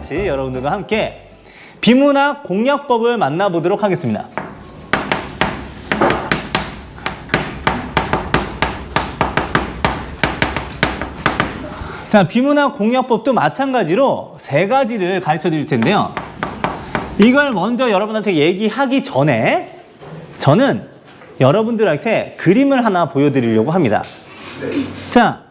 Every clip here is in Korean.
같이 여러분들과 함께 비문학 공략법을 만나보도록 하겠습니다. 자, 비문학 공략법도 마찬가지로 3가지를 가르쳐 드릴 텐데요. 이걸 먼저 여러분한테 얘기하기 전에 저는 여러분들한테 그림을 하나 보여드리려고 합니다. 자,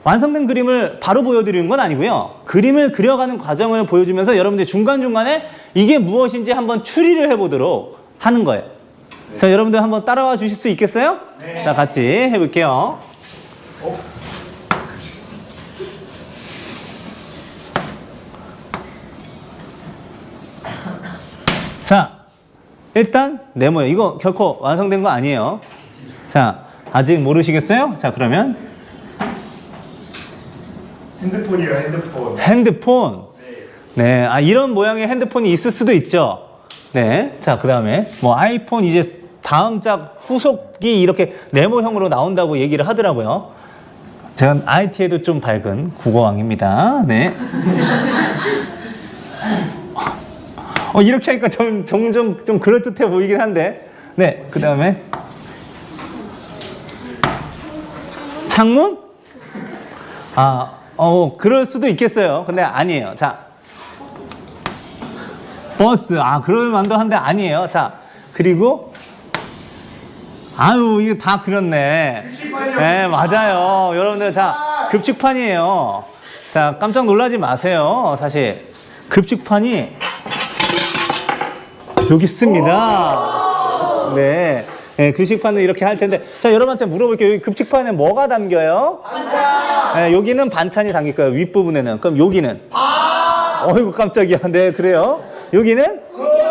완성된 그림을 바로 보여드리는 건 아니고요. 그림을 그려가는 과정을 보여주면서 여러분들 중간중간에 이게 무엇인지 한번 추리를 해보도록 하는 거예요. 자, 여러분들 한번 따라와 주실 수 있겠어요? 네. 자, 같이 해볼게요. 자, 일단 네모요. 이거 결코 완성된 거 아니에요. 자, 아직 모르시겠어요? 자, 그러면 핸드폰이요, 핸드폰. 핸드폰. 네, 아, 이런 모양의 핸드폰이 있을 수도 있죠. 네, 자, 그 다음에 뭐 아이폰 이제 다음 작 후속이 이렇게 네모형으로 나온다고 얘기를 하더라고요. 제가 IT에도 좀 밝은 국어왕입니다. 네. 이렇게 하니까 점점 좀 그럴듯해 보이긴 한데. 네, 그 다음에 창문? 아, 그럴 수도 있겠어요. 근데 아니에요. 자, 버스. 아, 그럴 만도 한데 아니에요. 자, 그리고 아유, 이거 다 그렸네. 네, 맞아요. 여러분들, 자, 급식판이에요. 자, 깜짝 놀라지 마세요. 사실 급식판이 여기 있습니다. 네. 네, 급식판은 이렇게 할 텐데. 자, 여러분한테 물어볼게요. 여기 급식판에 뭐가 담겨요? 반찬. 네, 여기는 반찬이 담길 거예요. 윗부분에는. 그럼 여기는? 밥. 어이구, 깜짝이야. 네, 그래요. 여기는?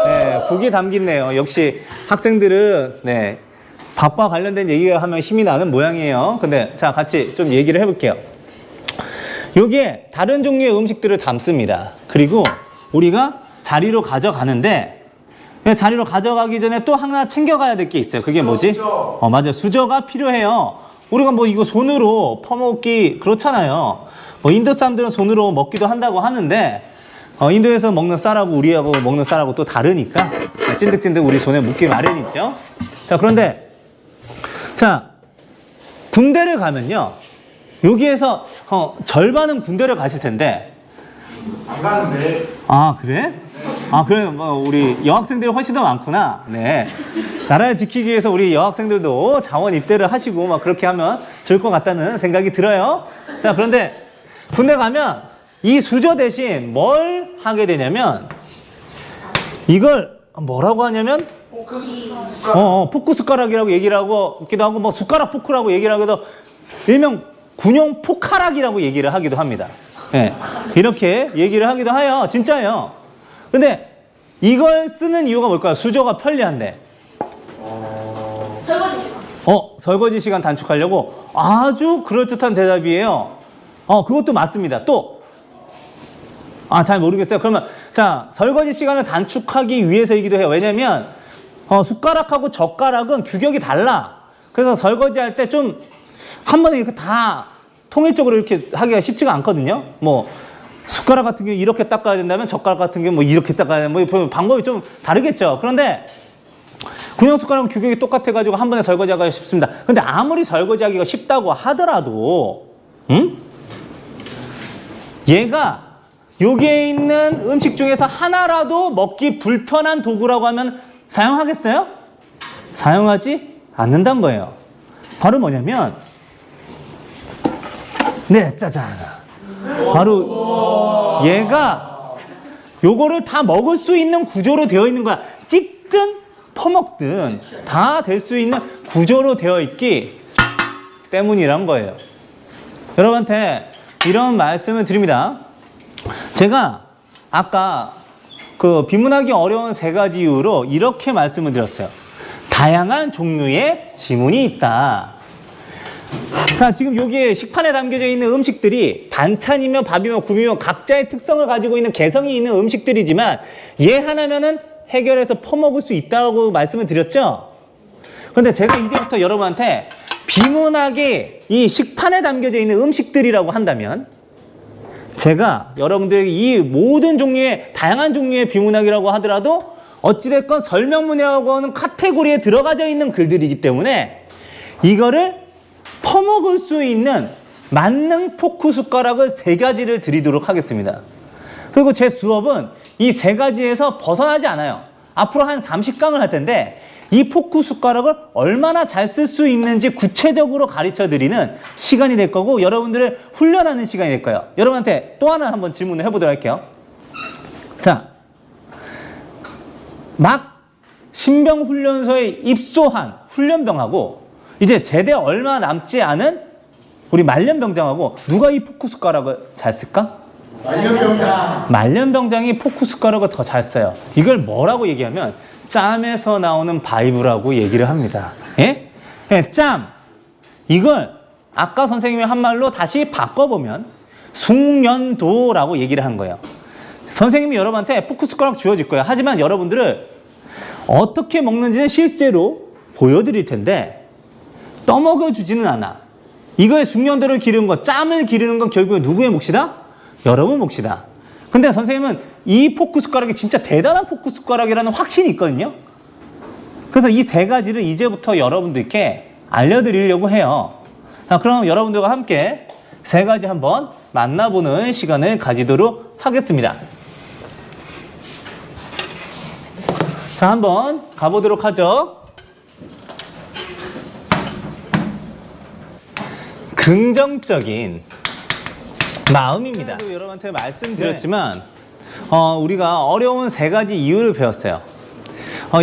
네, 국이 담긴네요. 역시 학생들은, 네, 밥과 관련된 얘기가 하면 힘이 나는 모양이에요. 근데, 자, 같이 좀 얘기를 해볼게요. 여기에 다른 종류의 음식들을 담습니다. 그리고 우리가 자리로 가져가는데, 자리로 가져가기 전에 또 하나 챙겨가야 될 게 있어요. 그게 뭐지? 수저. 맞아요. 수저가 필요해요. 우리가 뭐 이거 손으로 퍼먹기 그렇잖아요. 뭐 인도 사람들은 손으로 먹기도 한다고 하는데, 인도에서 먹는 쌀하고 우리하고 먹는 쌀하고 또 다르니까 찐득찐득 우리 손에 묻기 마련이죠. 자, 그런데 자, 군대를 가면요, 여기에서 절반은 군대를 가실 텐데. 안 가는데. 아, 그래? 아, 그래. 뭐 우리 여학생들이 훨씬 더 많구나. 네. 나라를 지키기 위해서 우리 여학생들도 자원 입대를 하시고 막 그렇게 하면 좋을 것 같다는 생각이 들어요. 자, 그런데 군대 가면 이 수저 대신 뭘 하게 되냐면, 이걸 뭐라고 하냐면 포크 숟가락. 포크 숟가락이라고 얘기를 하기도 하고, 뭐 숟가락 포크라고 얘기를 하기도, 일명 군용 포카락이라고 얘기를 하기도 합니다. 네. 이렇게 얘기를 하기도 해요. 진짜예요. 근데 이걸 쓰는 이유가 뭘까요? 수저가 편리한데. 설거지 시간. 설거지 시간 단축하려고. 아주 그럴듯한 대답이에요. 그것도 맞습니다. 또, 잘 모르겠어요. 그러면, 자, 설거지 시간을 단축하기 위해서이기도 해요. 왜냐면, 숟가락하고 젓가락은 규격이 달라. 그래서 설거지 할 때 좀, 한 번에 이렇게 다 통일적으로 이렇게 하기가 쉽지가 않거든요. 뭐, 숟가락 같은 경우 이렇게 닦아야 된다면 젓가락 같은 경우 뭐 이렇게 닦아야 되는, 뭐 방법이 좀 다르겠죠. 그런데 군용 숟가락은 규격이 똑같아가지고 한 번에 설거지하기가 쉽습니다. 근데 아무리 설거지하기가 쉽다고 하더라도, 얘가 여기에 있는 음식 중에서 하나라도 먹기 불편한 도구라고 하면 사용하겠어요? 사용하지 않는다는 거예요. 바로 뭐냐면, 네, 짜잔. 바로 얘가 요거를 다 먹을 수 있는 구조로 되어 있는 거야. 찍든 퍼먹든 다 될 수 있는 구조로 되어 있기 때문이란 거예요. 여러분한테 이런 말씀을 드립니다. 제가 아까 그 비문하기 어려운 3가지 이유로 이렇게 말씀을 드렸어요. 다양한 종류의 지문이 있다. 자, 지금 여기에 식판에 담겨져 있는 음식들이 반찬이며 밥이며 국이며 각자의 특성을 가지고 있는 개성이 있는 음식들이지만 얘 하나면은 해결해서 퍼먹을 수 있다고 말씀을 드렸죠? 근데 제가 이제부터 여러분한테 비문하게 이 식판에 담겨져 있는 음식들이라고 한다면, 제가 여러분들에게 이 모든 종류의 다양한 종류의 비문학이라고 하더라도 어찌됐건 설명문이라고 하는 카테고리에 들어가져 있는 글들이기 때문에 이거를 퍼먹을 수 있는 만능 포크 숟가락을 3가지를 드리도록 하겠습니다. 그리고 제 수업은 이 3가지에서 벗어나지 않아요. 앞으로 한 30강을 할 텐데 이 포크 숟가락을 얼마나 잘 쓸 수 있는지 구체적으로 가르쳐 드리는 시간이 될 거고 여러분들을 훈련하는 시간이 될 거예요. 여러분한테 또 하나 한번 질문을 해보도록 할게요. 자, 막 신병훈련소에 입소한 훈련병하고 이제 제대 얼마 남지 않은 우리 말년병장하고 누가 이 포크 숟가락을 잘 쓸까? 말년병장. 말년병장이 포크 숟가락을 더 잘 써요. 이걸 뭐라고 얘기하면 짬에서 나오는 바이브라고 얘기를 합니다. 예? 예, 짬. 이걸 아까 선생님이 한 말로 다시 바꿔보면 숙련도라고 얘기를 한 거예요. 선생님이 여러분한테 포크 숟가락 주어질 거예요. 하지만 여러분들을 어떻게 먹는지는 실제로 보여드릴 텐데 떠먹여 주지는 않아. 이거의 숙련도를 기르는 것, 짬을 기르는 건 결국에 누구의 몫이다? 여러분 몫이다. 근데 선생님은 이 포크 숟가락이 진짜 대단한 포크 숟가락이라는 확신이 있거든요. 그래서 이 3가지를 이제부터 여러분들께 알려드리려고 해요. 자, 그럼 여러분들과 함께 3가지 한번 만나보는 시간을 가지도록 하겠습니다. 자, 한번 가보도록 하죠. 긍정적인 마음입니다. 여러분한테 말씀드렸지만 우리가 어려운 3가지 이유를 배웠어요.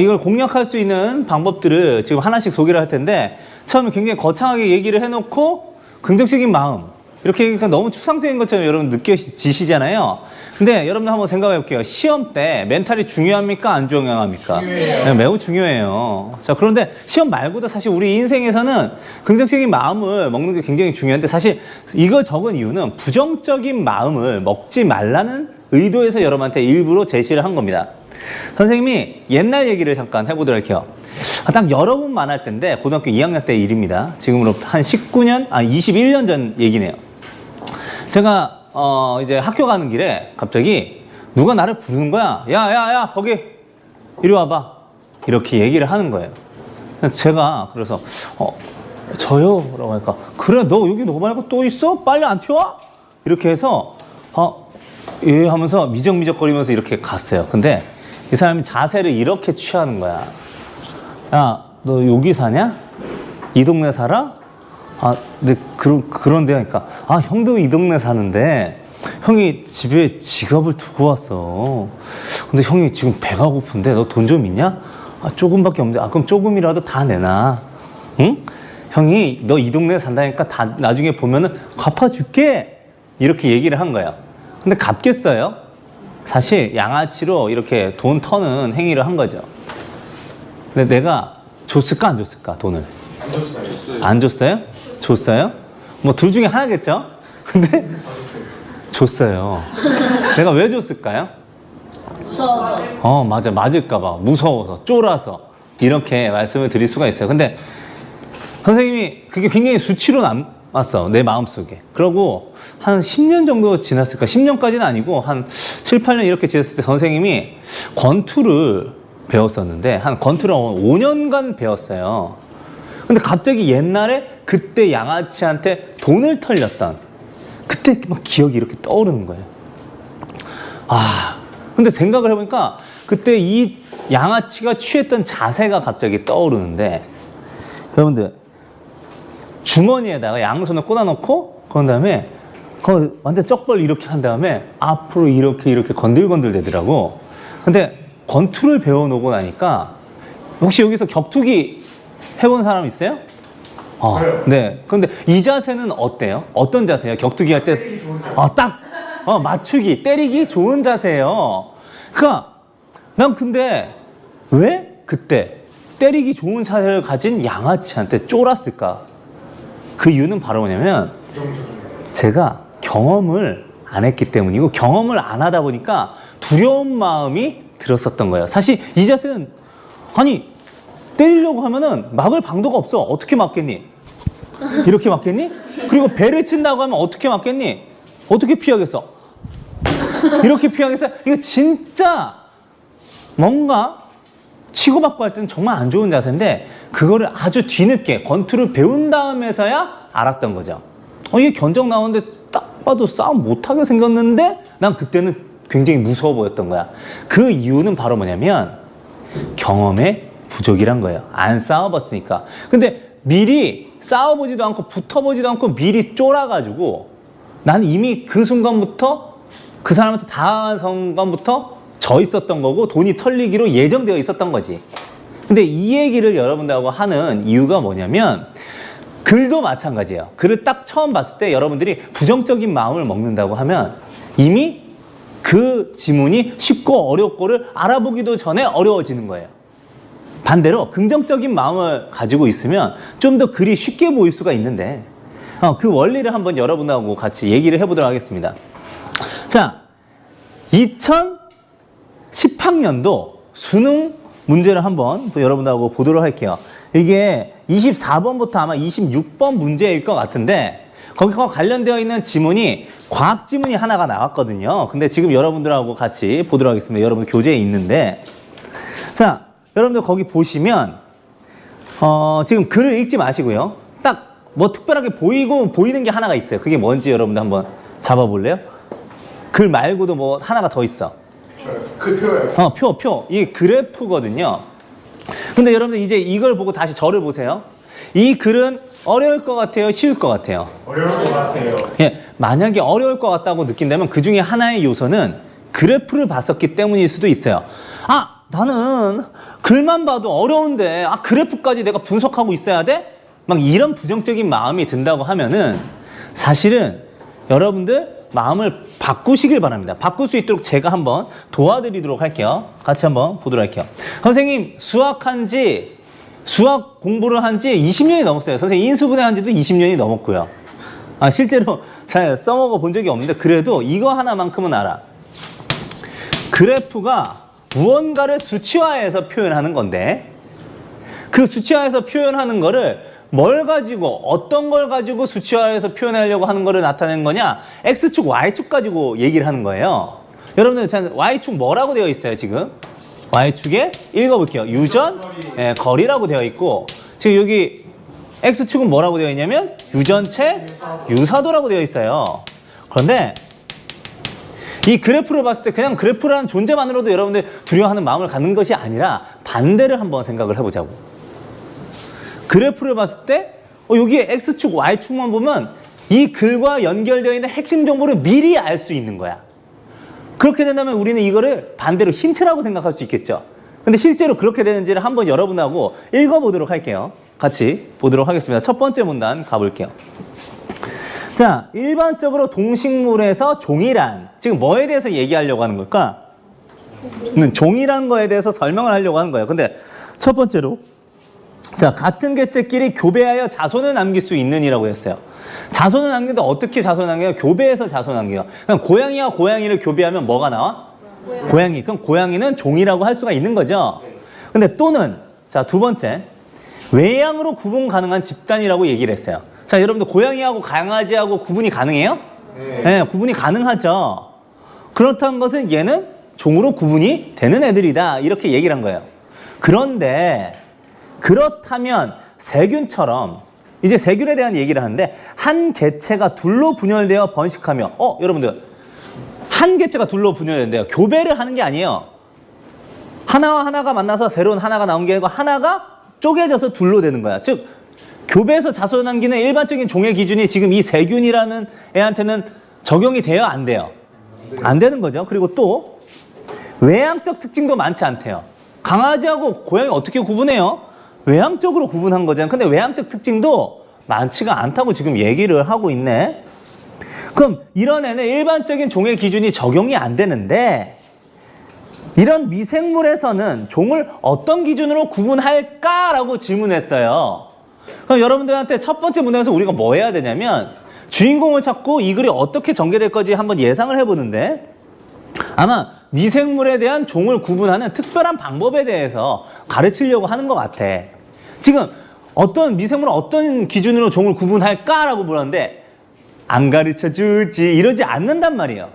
이걸 공략할 수 있는 방법들을 지금 하나씩 소개를 할 텐데 처음에 굉장히 거창하게 얘기를 해놓고 긍정적인 마음 이렇게 얘기하니까 너무 추상적인 것처럼 여러분 느껴지시잖아요. 근데 여러분들 한번 생각해 볼게요. 시험 때 멘탈이 중요합니까? 안 중요합니까? 네, 매우 중요해요. 자, 그런데 시험 말고도 사실 우리 인생에서는 긍정적인 마음을 먹는 게 굉장히 중요한데 사실 이걸 적은 이유는 부정적인 마음을 먹지 말라는 의도에서 여러분한테 일부러 제시를 한 겁니다. 선생님이 옛날 얘기를 잠깐 해보도록 할게요. 딱 여러분만 할 때인데 고등학교 2학년 때 일입니다. 지금으로부터 한 21년 전 얘기네요. 제가 이제 학교 가는 길에 갑자기 누가 나를 부르는 거야. 야, 거기 이리 와봐. 이렇게 얘기를 하는 거예요. 제가 그래서 저요? 라고 하니까 그래 너 여기 너 말고 또 있어? 빨리 안 튀어와? 이렇게 해서 예 하면서 미적미적거리면서 이렇게 갔어요. 근데 이 사람이 자세를 이렇게 취하는 거야. 야, 너 여기 사냐? 이 동네 살아? 네, 그런 데가 있으니까, 형도 이 동네 사는데, 형이 집에 지갑을 두고 왔어. 근데 형이 지금 배가 고픈데, 너 돈 좀 있냐? 조금밖에 없는데, 그럼 조금이라도 다 내놔. 응? 형이 너 이 동네 산다니까 다 나중에 보면은 갚아줄게. 이렇게 얘기를 한 거예요. 근데 갚겠어요? 사실 양아치로 이렇게 돈 터는 행위를 한 거죠. 근데 내가 줬을까 안 줬을까 돈을? 안 줬어요. 안 줬어요? 줬어요? 뭐 둘 중에 하나겠죠? 근데 줬어요. 내가 왜 줬을까요? 무서워서. 맞아. 맞을까봐. 무서워서, 쫄아서. 이렇게 말씀을 드릴 수가 있어요. 근데 선생님이 그게 굉장히 수치로 남았어. 내 마음속에. 그러고 한 10년 정도 지났을까? 10년까지는 아니고 한 7, 8년 이렇게 지났을 때 선생님이 권투를 배웠었는데 한 권투를 5년간 배웠어요. 근데 갑자기 옛날에 그때 양아치한테 돈을 털렸던 그때 막 기억이 이렇게 떠오르는 거예요. 근데 생각을 해보니까 그때 이 양아치가 취했던 자세가 갑자기 떠오르는데 여러분들 주머니에다가 양손을 꽂아놓고 그런 다음에 완전 쩍벌 이렇게 한 다음에 앞으로 이렇게 건들건들 되더라고. 근데 권투를 배워놓고 나니까 혹시 여기서 격투기 해본 사람 있어요? 저요. 네. 그런데 이 자세는 어때요? 어떤 자세예요? 격투기 할 때? 때리기 좋은 자세. 맞추기, 때리기 좋은 자세예요. 그러니까 난 근데 왜 그때 때리기 좋은 자세를 가진 양아치한테 쫄았을까? 그 이유는 바로 뭐냐면 제가 경험을 안 했기 때문이고 경험을 안 하다 보니까 두려운 마음이 들었었던 거예요. 사실 이 자세는 때리려고 하면은 막을 방도가 없어. 어떻게 막겠니? 이렇게 막겠니? 그리고 배를 친다고 하면 어떻게 막겠니? 어떻게 피하겠어? 이렇게 표현해서 이거 진짜 뭔가 치고받고 할 때는 정말 안 좋은 자세인데 그거를 아주 뒤늦게 권투를 배운 다음에서야 알았던 거죠. 이게 견적 나오는데 딱 봐도 싸움 못하게 생겼는데 난 그때는 굉장히 무서워 보였던 거야. 그 이유는 바로 뭐냐면 경험의 부족이란 거예요. 안 싸워봤으니까. 근데 미리 싸워보지도 않고 붙어보지도 않고 미리 쫄아가지고 나는 이미 그 순간부터 그 사람한테 당한 순간부터 져 있었던 거고 돈이 털리기로 예정되어 있었던 거지. 근데 이 얘기를 여러분들하고 하는 이유가 뭐냐면 글도 마찬가지예요. 글을 딱 처음 봤을 때 여러분들이 부정적인 마음을 먹는다고 하면 이미 그 지문이 쉽고 어렵고를 알아보기도 전에 어려워지는 거예요. 반대로 긍정적인 마음을 가지고 있으면 좀 더 글이 쉽게 보일 수가 있는데 그 원리를 한번 여러분하고 같이 얘기를 해보도록 하겠습니다. 자, 2010학년도 수능 문제를 한번 여러분하고 보도록 할게요. 이게 24번부터 아마 26번 문제일 것 같은데 거기와 관련되어 있는 지문이 과학 지문이 하나가 나왔거든요. 근데 지금 여러분들하고 같이 보도록 하겠습니다. 여러분 교재에 있는데 자, 여러분들 거기 보시면 지금 글을 읽지 마시고요. 딱 뭐 특별하게 보이는 게 하나가 있어요. 그게 뭔지 여러분들 한번 잡아볼래요? 글 말고도 뭐 하나가 더 있어. 그 표예요. 표. 이게 그래프거든요. 근데 여러분들 이제 이걸 보고 다시 저를 보세요. 이 글은 어려울 것 같아요? 쉬울 것 같아요? 어려울 것 같아요. 예, 만약에 어려울 것 같다고 느낀다면 그 중에 하나의 요소는 그래프를 봤었기 때문일 수도 있어요. 아, 나는 글만 봐도 어려운데 그래프까지 내가 분석하고 있어야 돼? 막 이런 부정적인 마음이 든다고 하면은 사실은 여러분들 마음을 바꾸시길 바랍니다. 바꿀 수 있도록 제가 한번 도와드리도록 할게요. 같이 한번 보도록 할게요. 선생님, 수학 공부를 한 지 20년이 넘었어요. 선생님, 인수분해 한 지도 20년이 넘었고요. 실제로 잘 써먹어 본 적이 없는데 그래도 이거 하나만큼은 알아. 그래프가 무언가를 수치화해서 표현하는 건데 그 수치화해서 표현하는 거를 뭘 가지고 어떤 걸 가지고 수치화해서 표현하려고 하는 거를 나타내는 거냐? X축, Y축 가지고 얘기를 하는 거예요. 여러분들 Y축 뭐라고 되어 있어요 지금? Y축에 읽어볼게요. 유전, 거리라고 되어 있고 지금 여기 X축은 뭐라고 되어 있냐면 유전체, 유사도라고 되어 있어요. 그런데 이 그래프를 봤을 때 그냥 그래프라는 존재만으로도 여러분들 두려워하는 마음을 갖는 것이 아니라 반대를 한번 생각을 해보자고. 그래프를 봤을 때 여기에 X축, Y축만 보면 이 글과 연결되어 있는 핵심 정보를 미리 알 수 있는 거야. 그렇게 된다면 우리는 이거를 반대로 힌트라고 생각할 수 있겠죠. 근데 실제로 그렇게 되는지를 한번 여러분하고 읽어보도록 할게요. 같이 보도록 하겠습니다. 첫 번째 문단 가볼게요. 자, 일반적으로 동식물에서 종이란 지금 뭐에 대해서 얘기하려고 하는 걸까? 종이란 거에 대해서 설명을 하려고 하는 거예요. 근데 첫 번째로 자, 같은 개체끼리 교배하여 자손을 남길 수 있느니라고 했어요. 자손을 남기는데 어떻게 자손을 남겨요? 교배해서 자손을 남겨요. 그럼 고양이와 고양이를 교배하면 뭐가 나와? 고양이. 그럼 고양이는 종이라고 할 수가 있는 거죠. 근데 또는 자, 두 번째 외양으로 구분 가능한 집단이라고 얘기를 했어요. 자, 여러분들 고양이하고 강아지하고 구분이 가능해요? 네, 구분이 가능하죠. 그렇다는 것은 얘는 종으로 구분이 되는 애들이다 이렇게 얘기를 한 거예요. 그런데 그렇다면 세균처럼 이제 세균에 대한 얘기를 하는데 한 개체가 둘로 분열되어 번식하며 여러분들 한 개체가 둘로 분열된대요. 교배를 하는 게 아니에요. 하나와 하나가 만나서 새로운 하나가 나온 게 아니고 하나가 쪼개져서 둘로 되는 거야. 즉 교배에서 자손을 남기는 일반적인 종의 기준이 지금 이 세균이라는 애한테는 적용이 돼요? 안 돼요? 안 되는 거죠. 그리고 또 외향적 특징도 많지 않대요. 강아지하고 고양이 어떻게 구분해요? 외향적으로 구분한 거잖아요. 근데 외향적 특징도 많지가 않다고 지금 얘기를 하고 있네. 그럼 이런 애는 일반적인 종의 기준이 적용이 안 되는데 이런 미생물에서는 종을 어떤 기준으로 구분할까라고 질문했어요. 그럼 여러분들한테 첫 번째 문제에서 우리가 뭐 해야 되냐면 주인공을 찾고 이 글이 어떻게 전개될 건지 한번 예상을 해보는데 아마 미생물에 대한 종을 구분하는 특별한 방법에 대해서 가르치려고 하는 것 같아. 지금 어떤 미생물은 어떤 기준으로 종을 구분할까라고 물었는데 안 가르쳐 주지 이러지 않는단 말이에요.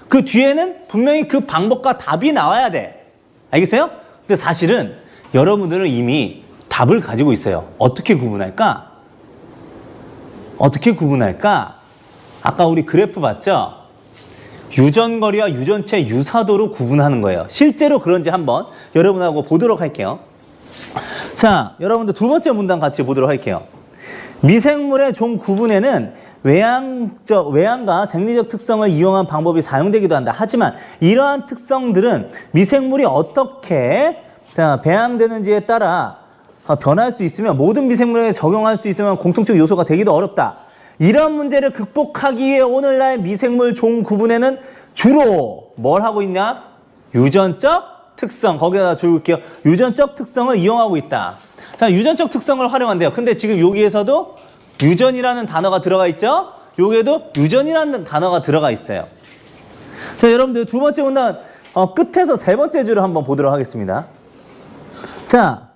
그 뒤에는 분명히 그 방법과 답이 나와야 돼. 알겠어요? 근데 사실은 여러분들은 이미 답을 가지고 있어요. 어떻게 구분할까? 어떻게 구분할까? 아까 우리 그래프 봤죠? 유전거리와 유전체 유사도로 구분하는 거예요. 실제로 그런지 한번 여러분하고 보도록 할게요. 자, 여러분들 두 번째 문단 같이 보도록 할게요. 미생물의 종 구분에는 외양과 생리적 특성을 이용한 방법이 사용되기도 한다. 하지만 이러한 특성들은 미생물이 어떻게 배양되는지에 따라 변할 수 있으며 모든 미생물에게 적용할 수 있으면 공통적 요소가 되기도 어렵다. 이런 문제를 극복하기 위해 오늘날 미생물 종 구분에는 주로 뭘 하고 있냐? 유전적 특성, 거기다 줄게요. 유전적 특성을 이용하고 있다. 자, 유전적 특성을 활용한대요. 근데 지금 여기에서도 유전이라는 단어가 들어가 있죠? 여기에도 유전이라는 단어가 들어가 있어요. 자, 여러분들 두 번째 문단 끝에서 세 번째 줄을 한번 보도록 하겠습니다. 자,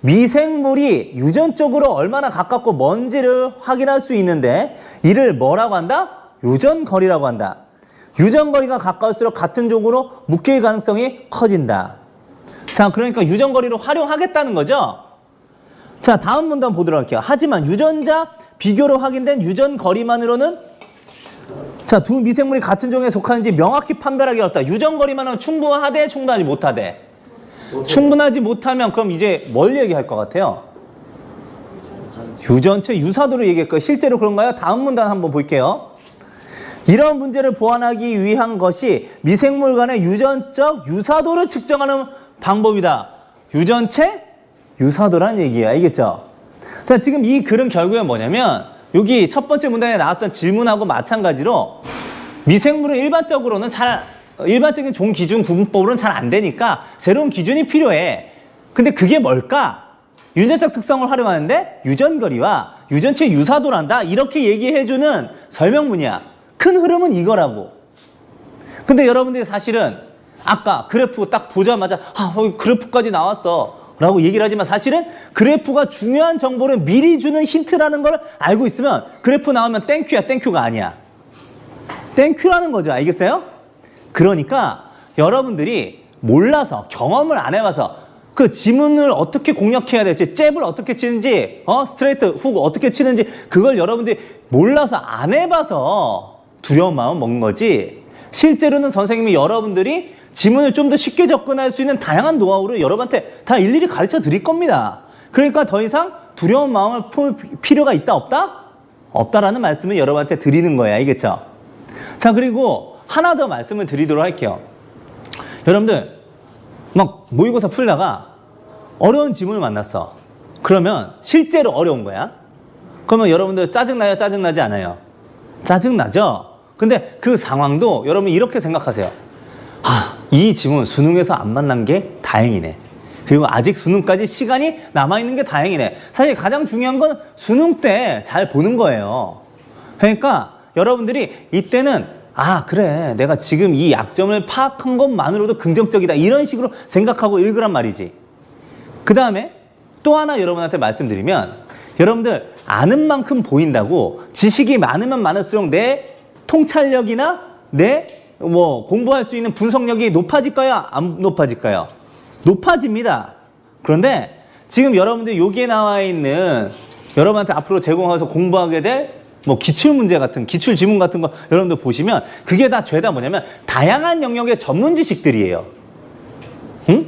미생물이 유전적으로 얼마나 가깝고 먼지를 확인할 수 있는데 이를 뭐라고 한다? 유전거리라고 한다. 유전거리가 가까울수록 같은 종으로 묶일 가능성이 커진다. 자, 그러니까 유전거리를 활용하겠다는 거죠. 자, 다음 문단 보도록 할게요. 하지만 유전자 비교로 확인된 유전거리만으로는 자, 두 미생물이 같은 종에 속하는지 명확히 판별하기 어렵다. 유전거리만은 충분하대, 충분하지 못하대. 충분하지 못하면 그럼 이제 뭘 얘기할 것 같아요? 유전체 유사도를 얘기할 거예요. 실제로 그런가요? 다음 문단 한번 볼게요. 이런 문제를 보완하기 위한 것이 미생물 간의 유전적 유사도를 측정하는 방법이다. 유전체 유사도란 얘기야. 알겠죠? 자, 지금 이 글은 결국에 뭐냐면 여기 첫 번째 문단에 나왔던 질문하고 마찬가지로 미생물은 일반적인 종 기준 구분법으로는 잘 안 되니까 새로운 기준이 필요해. 근데 그게 뭘까? 유전적 특성을 활용하는데 유전거리와 유전체 유사도란다. 이렇게 얘기해주는 설명문이야. 큰 흐름은 이거라고. 근데 여러분들이 사실은 아까 그래프 딱 보자마자 그래프까지 나왔어 라고 얘기를 하지만 사실은 그래프가 중요한 정보를 미리 주는 힌트라는 걸 알고 있으면 그래프 나오면 땡큐야. 땡큐가 아니야. 땡큐라는 거죠. 알겠어요? 그러니까 여러분들이 몰라서 경험을 안 해봐서 그 지문을 어떻게 공략해야 될지 잽을 어떻게 치는지 스트레이트 훅 어떻게 치는지 그걸 여러분들이 몰라서 안 해봐서 두려운 마음 먹는 거지. 실제로는 선생님이 여러분들이 지문을 좀 더 쉽게 접근할 수 있는 다양한 노하우를 여러분한테 다 일일이 가르쳐 드릴 겁니다. 그러니까 더 이상 두려운 마음을 풀 필요가 있다 없다? 없다라는 말씀을 여러분한테 드리는 거예요. 알겠죠? 자, 그리고 하나 더 말씀을 드리도록 할게요. 여러분들 막 모의고사 풀다가 어려운 지문을 만났어. 그러면 실제로 어려운 거야. 그러면 여러분들 짜증나요? 짜증나지 않아요? 짜증나죠? 근데 그 상황도 여러분 이렇게 생각하세요. 이 지문 수능에서 안 만난 게 다행이네. 그리고 아직 수능까지 시간이 남아있는 게 다행이네. 사실 가장 중요한 건 수능 때 잘 보는 거예요. 그러니까 여러분들이 이때는 그래 내가 지금 이 약점을 파악한 것만으로도 긍정적이다 이런 식으로 생각하고 읽으란 말이지. 그 다음에 또 하나 여러분한테 말씀드리면 여러분들 아는 만큼 보인다고 지식이 많으면 많을수록 내 통찰력이나 내 공부할 수 있는 분석력이 높아질까요? 안 높아질까요? 높아집니다. 그런데 지금 여러분들 여기에 나와 있는 여러분한테 앞으로 제공해서 공부하게 될 기출문제 같은 기출 지문 같은 거 여러분들 보시면 그게 다 죄다 뭐냐면 다양한 영역의 전문 지식들이에요. 응?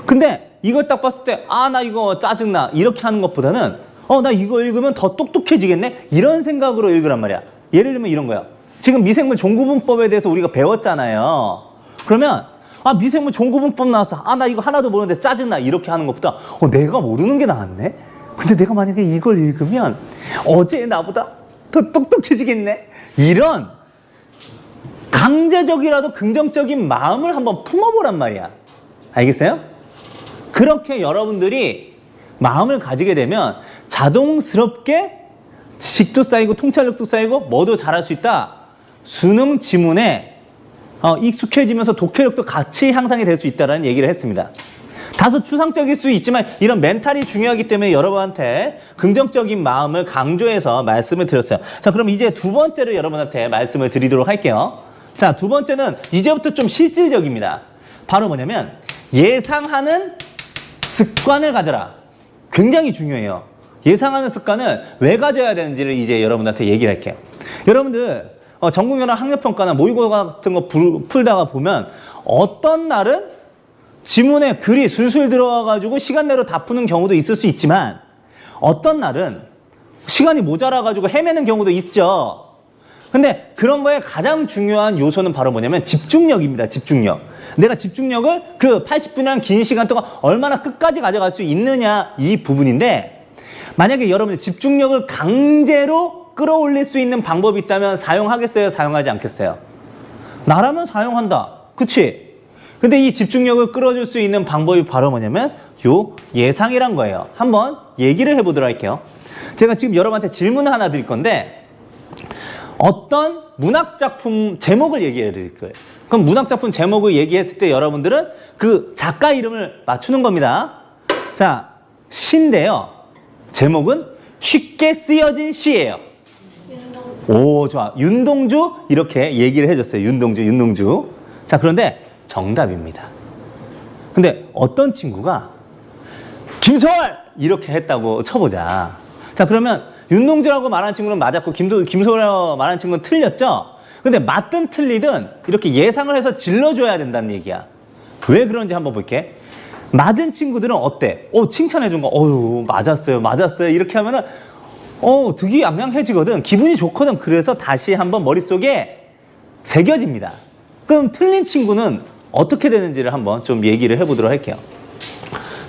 근데 이걸 딱 봤을 때 나 이거 짜증나 이렇게 하는 것보다는 나 이거 읽으면 더 똑똑해지겠네 이런 생각으로 읽으란 말이야. 예를 들면 이런 거야. 지금 미생물 종구분법에 대해서 우리가 배웠잖아요. 그러면 미생물 종구분법 나왔어. 나 이거 하나도 모르는데 짜증나 이렇게 하는 것보다 내가 모르는 게 나았네. 근데 내가 만약에 이걸 읽으면 어제 나보다 더 똑똑해지겠네. 이런 강제적이라도 긍정적인 마음을 한번 품어보란 말이야. 알겠어요? 그렇게 여러분들이 마음을 가지게 되면 자동스럽게 지식도 쌓이고 통찰력도 쌓이고 뭐도 잘할 수 있다. 수능 지문에 익숙해지면서 독해력도 같이 향상이 될 수 있다는 얘기를 했습니다. 다소 추상적일 수 있지만 이런 멘탈이 중요하기 때문에 여러분한테 긍정적인 마음을 강조해서 말씀을 드렸어요. 자, 그럼 이제 두 번째로 여러분한테 말씀을 드리도록 할게요. 자, 두 번째는 이제부터 좀 실질적입니다. 바로 뭐냐면 예상하는 습관을 가져라. 굉장히 중요해요. 예상하는 습관을 왜 가져야 되는지를 이제 여러분한테 얘기를 할게요. 여러분들 전국연합 학력평가나 모의고사 같은 거 풀다가 보면 어떤 날은 지문에 글이 술술 들어와가지고 시간 내로 다 푸는 경우도 있을 수 있지만 어떤 날은 시간이 모자라가지고 헤매는 경우도 있죠. 근데 그런 거에 가장 중요한 요소는 바로 뭐냐면 집중력입니다. 집중력. 내가 집중력을 그 80분이라는 긴 시간 동안 얼마나 끝까지 가져갈 수 있느냐 이 부분인데 만약에 여러분이 집중력을 강제로 끌어올릴 수 있는 방법이 있다면 사용하겠어요? 사용하지 않겠어요? 나라면 사용한다. 그치? 근데 이 집중력을 끌어줄 수 있는 방법이 바로 뭐냐면 요 예상이란 거예요. 한번 얘기를 해보도록 할게요. 제가 지금 여러분한테 질문을 하나 드릴 건데 어떤 문학작품 제목을 얘기해 드릴 거예요. 그럼 문학작품 제목을 얘기했을 때 여러분들은 그 작가 이름을 맞추는 겁니다. 자, 시인데요. 제목은 쉽게 쓰여진 시예요. 오, 좋아. 윤동주 이렇게 얘기를 해줬어요. 윤동주. 자, 그런데 정답입니다. 근데 어떤 친구가 김소월 이렇게 했다고 쳐보자. 자, 그러면 윤동주라고 말하는 친구는 맞았고 김소월이라고 말하는 친구는 틀렸죠? 근데 맞든 틀리든 이렇게 예상을 해서 질러줘야 된다는 얘기야. 왜 그런지 한번 볼게. 맞은 친구들은 어때? 칭찬해준 거, 맞았어요. 이렇게 하면은, 득이양양해지거든. 기분이 좋거든. 그래서 다시 한번 머릿속에 새겨집니다. 그럼 틀린 친구는 어떻게 되는지를 한번 좀 얘기를 해보도록 할게요.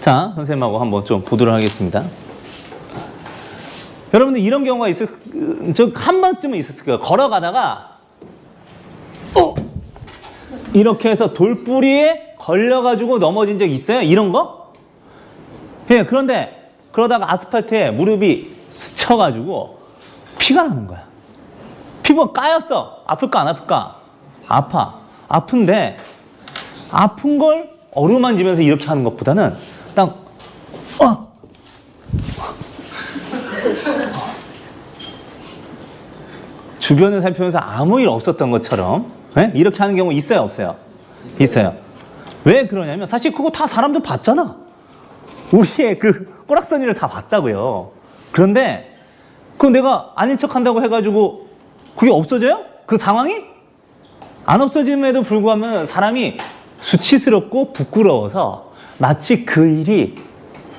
자, 선생님하고 한번 좀 보도록 하겠습니다. 여러분들 이런 경우가 한 번쯤은 있었을 거예요. 걸어가다가, 이렇게 해서 돌뿌리에 걸려가지고 넘어진 적 있어요? 이런 거? 예, 그런데 그러다가 아스팔트에 무릎이 스쳐가지고 피가 나는 거야. 피부가 까였어. 아플까 안 아플까? 아파. 아픈데 아픈 걸 어루만지면서 이렇게 하는 것보다는 딱 주변을 살피면서 아무 일 없었던 것처럼 이렇게 하는 경우 있어요? 없어요? 있어요. 왜 그러냐면 사실 그거 다 사람들 봤잖아. 우리의 그 꼬락서니를 다 봤다고요. 그런데 그거 내가 아닌 척한다고 해가지고 그게 없어져요? 그 상황이? 안 없어짐에도 불구하고 사람이 수치스럽고 부끄러워서 마치 그 일이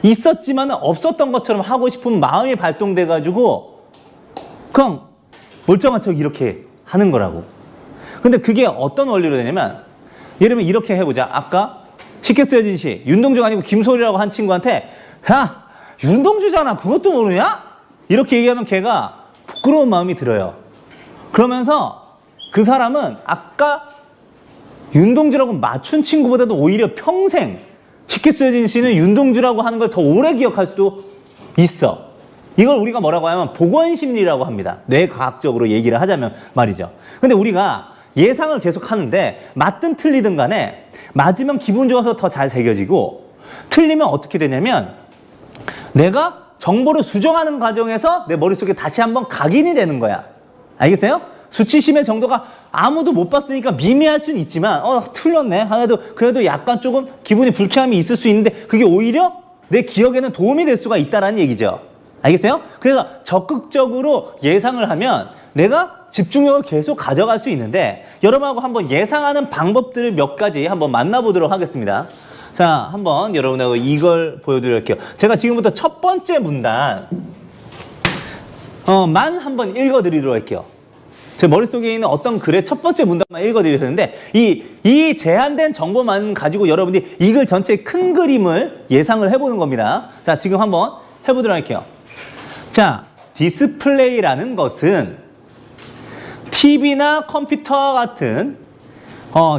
있었지만 없었던 것처럼 하고 싶은 마음이 발동돼가지고 그냥 멀쩡한 척 이렇게 하는 거라고. 근데 그게 어떤 원리로 되냐면 예를 들면 이렇게 해보자. 아까 쉽게 쓰여진 시 윤동주가 아니고 김소리라고 한 친구한테 야 윤동주잖아 그것도 모르냐? 이렇게 얘기하면 걔가 부끄러운 마음이 들어요. 그러면서 그 사람은 아까 윤동주라고 맞춘 친구보다도 오히려 평생 쉽게 쓰여진 시는 윤동주라고 하는 걸 더 오래 기억할 수도 있어. 이걸 우리가 뭐라고 하면 복원심리라고 합니다. 뇌과학적으로 얘기를 하자면 말이죠. 근데 우리가 예상을 계속 하는데 맞든 틀리든 간에 맞으면 기분 좋아서 더 잘 새겨지고 틀리면 어떻게 되냐면 내가 정보를 수정하는 과정에서 내 머릿속에 다시 한번 각인이 되는 거야. 알겠어요? 수치심의 정도가 아무도 못 봤으니까 미미할 수는 있지만 틀렸네 하나도 그래도 약간 조금 기분이 불쾌함이 있을 수 있는데 그게 오히려 내 기억에는 도움이 될 수가 있다는 얘기죠. 알겠어요? 그래서 적극적으로 예상을 하면 내가 집중력을 계속 가져갈 수 있는데 여러분하고 한번 예상하는 방법들을 몇 가지 한번 만나보도록 하겠습니다. 자, 한번 여러분하고 이걸 보여드릴게요. 제가 지금부터 첫 번째 문단 만 한번 읽어드리도록 할게요. 제 머릿속에 있는 어떤 글의 첫 번째 문단만 읽어드려야 되는데 이 제한된 정보만 가지고 여러분들이 이 글 전체의 큰 그림을 예상을 해보는 겁니다. 자, 지금 한번 해보도록 할게요. 자, 디스플레이라는 것은 TV나 컴퓨터와 같은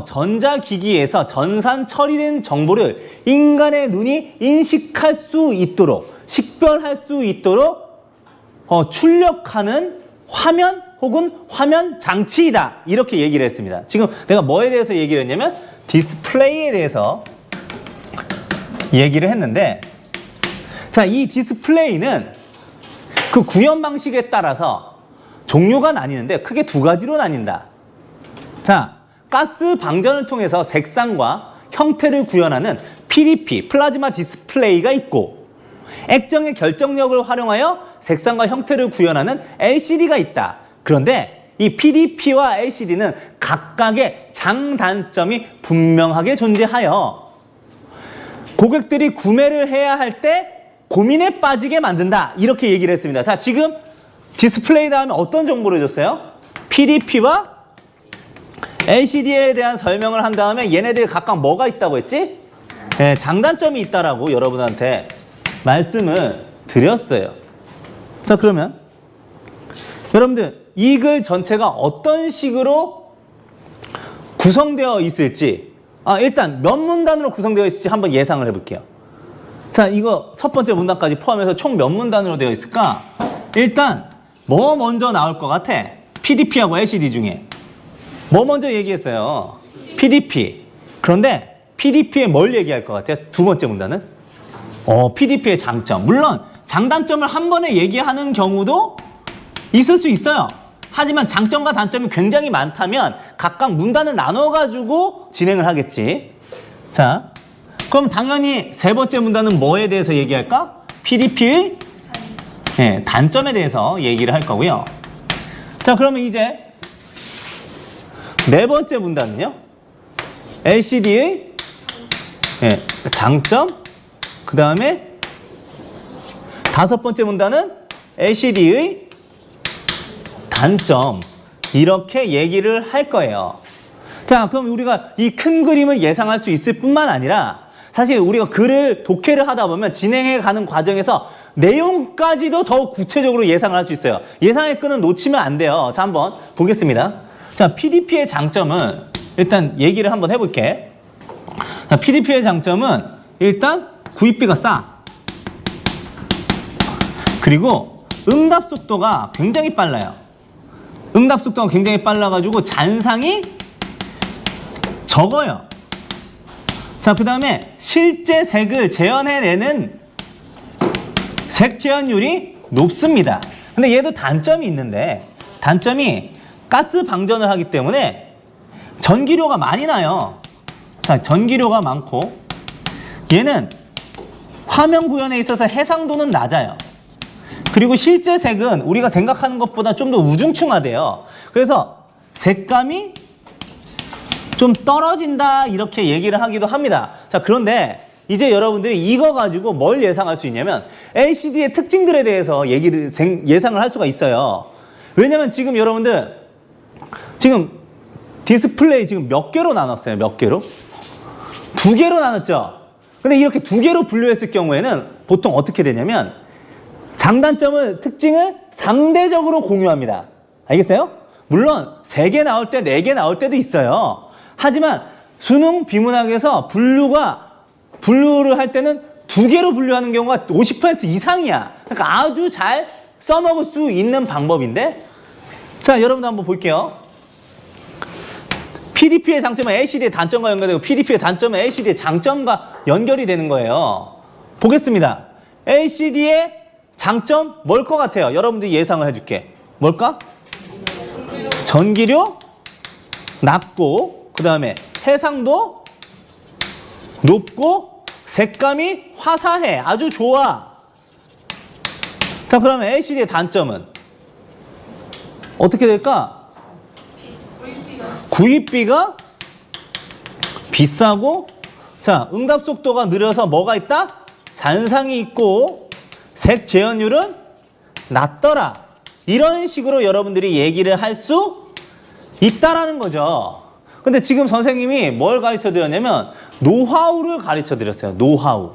전자기기에서 전산 처리된 정보를 인간의 눈이 인식할 수 있도록, 식별할 수 있도록 출력하는 화면 혹은 화면 장치이다. 이렇게 얘기를 했습니다. 지금 내가 뭐에 대해서 얘기를 했냐면 디스플레이에 대해서 얘기를 했는데 자, 이 디스플레이는 그 구현 방식에 따라서 종류가 나뉘는데 크게 두 가지로 나뉜다. 자, 가스 방전을 통해서 색상과 형태를 구현하는 PDP, 플라즈마 디스플레이가 있고 액정의 결정력을 활용하여 색상과 형태를 구현하는 LCD가 있다. 그런데 이 PDP와 LCD는 각각의 장단점이 분명하게 존재하여 고객들이 구매를 해야 할 때 고민에 빠지게 만든다. 이렇게 얘기를 했습니다. 자, 지금 디스플레이 다음에 어떤 정보를 줬어요? PDP와 LCD에 대한 설명을 한 다음에 얘네들이 각각 뭐가 있다고 했지? 네, 장단점이 있다라고 여러분한테 말씀을 드렸어요. 자, 그러면 여러분들 이 글 전체가 어떤 식으로 구성되어 있을지 일단 몇 문단으로 구성되어 있을지 한번 예상을 해볼게요. 자, 이거 첫 번째 문단까지 포함해서 총 몇 문단으로 되어 있을까? 일단 뭐 먼저 나올 것 같아? PDP하고 LCD 중에 뭐 먼저 얘기했어요? PDP. 그런데 PDP에 뭘 얘기할 것 같아요? 두 번째 문단은? PDP의 장점. 물론 장단점을 한 번에 얘기하는 경우도 있을 수 있어요. 하지만 장점과 단점이 굉장히 많다면 각각 문단을 나눠가지고 진행을 하겠지. 자, 그럼 당연히 세 번째 문단은 뭐에 대해서 얘기할까? PDP의 단점에 대해서 얘기를 할 거고요. 자, 그러면 이제 네 번째 문단은요? LCD의 장점, 그 다음에 다섯 번째 문단은 LCD의 단점, 이렇게 얘기를 할 거예요. 자, 그럼 우리가 이 큰 그림을 예상할 수 있을 뿐만 아니라 사실 우리가 글을 독해를 하다 보면 진행해 가는 과정에서 내용까지도 더 구체적으로 예상을 할 수 있어요. 예상의 끈은 놓치면 안 돼요. 자, 한번 보겠습니다. 자, PDP의 장점은 일단 얘기를 한번 해볼게. 자, PDP의 장점은 일단 구입비가 싸. 그리고 응답 속도가 굉장히 빨라요. 응답 속도가 굉장히 빨라가지고 잔상이 적어요. 자, 그 다음에 실제 색을 재현해내는 색 재현율이 높습니다. 근데 얘도 단점이 있는데 단점이 가스 방전을 하기 때문에 전기료가 많이 나요. 자, 전기료가 많고 얘는 화면 구현에 있어서 해상도는 낮아요. 그리고 실제 색은 우리가 생각하는 것보다 좀 더 우중충하대요. 그래서 색감이 좀 떨어진다 이렇게 얘기를 하기도 합니다. 자, 그런데 이제 여러분들이 이거 가지고 뭘 예상할 수 있냐면 LCD의 특징들에 대해서 예상을 할 수가 있어요. 왜냐면 지금 여러분들 지금 디스플레이 지금 몇 개로 나눴어요? 몇 개로? 두 개로 나눴죠? 근데 이렇게 두 개로 분류했을 경우에는 보통 어떻게 되냐면 장단점을, 특징을 상대적으로 공유합니다. 알겠어요? 물론 3개 나올 때 4개 나올 때도 있어요. 하지만 수능 비문학에서 분류를 할 때는 2개로 분류하는 경우가 50% 이상이야. 그러니까 아주 잘 써먹을 수 있는 방법인데, 자, 여러분들 한번 볼게요. PDP의 장점은 LCD의 단점과 연결되고 PDP의 단점은 LCD의 장점과 연결이 되는 거예요. 보겠습니다. LCD의 장점 뭘 것 같아요? 여러분들이 예상을 해줄게. 뭘까? 전기료 낮고, 그 다음에 해상도 높고, 색감이 화사해. 아주 좋아. 자, 그러면 LCD의 단점은 어떻게 될까? 구입비가 비싸고, 자, 응답 속도가 느려서 뭐가 있다? 잔상이 있고, 색 재현율은 낮더라. 이런 식으로 여러분들이 얘기를 할 수 있다라는 거죠. 근데 지금 선생님이 뭘 가르쳐 드렸냐면 노하우를 가르쳐 드렸어요. 노하우.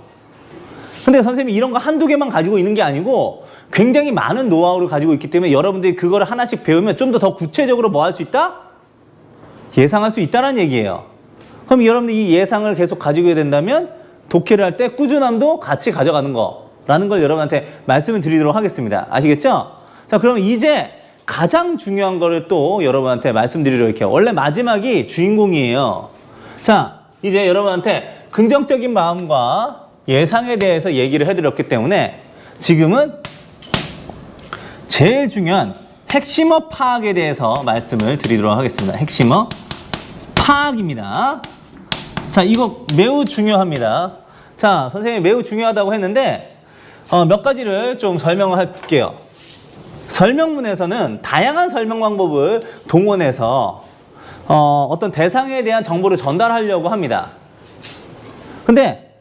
근데 선생님이 이런 거 한두 개만 가지고 있는 게 아니고 굉장히 많은 노하우를 가지고 있기 때문에 여러분들이 그거를 하나씩 배우면 좀 더 구체적으로 뭐 할 수 있다? 예상할 수 있다는 얘기예요. 그럼 여러분들이 이 예상을 계속 가지고 된다면 독해를 할 때 꾸준함도 같이 가져가는 거라는 걸 여러분한테 말씀을 드리도록 하겠습니다. 아시겠죠? 자, 그러면 이제 가장 중요한 거를 또 여러분한테 말씀드리도록 할게요. 원래 마지막이 주인공이에요. 자, 이제 여러분한테 긍정적인 마음과 예상에 대해서 얘기를 해드렸기 때문에 지금은 제일 중요한 핵심어 파악에 대해서 말씀을 드리도록 하겠습니다. 핵심어 파악입니다. 자, 이거 매우 중요합니다. 자, 선생님이 매우 중요하다고 했는데 몇 가지를 좀 설명을 할게요. 설명문에서는 다양한 설명 방법을 동원해서 어떤 대상에 대한 정보를 전달하려고 합니다. 근데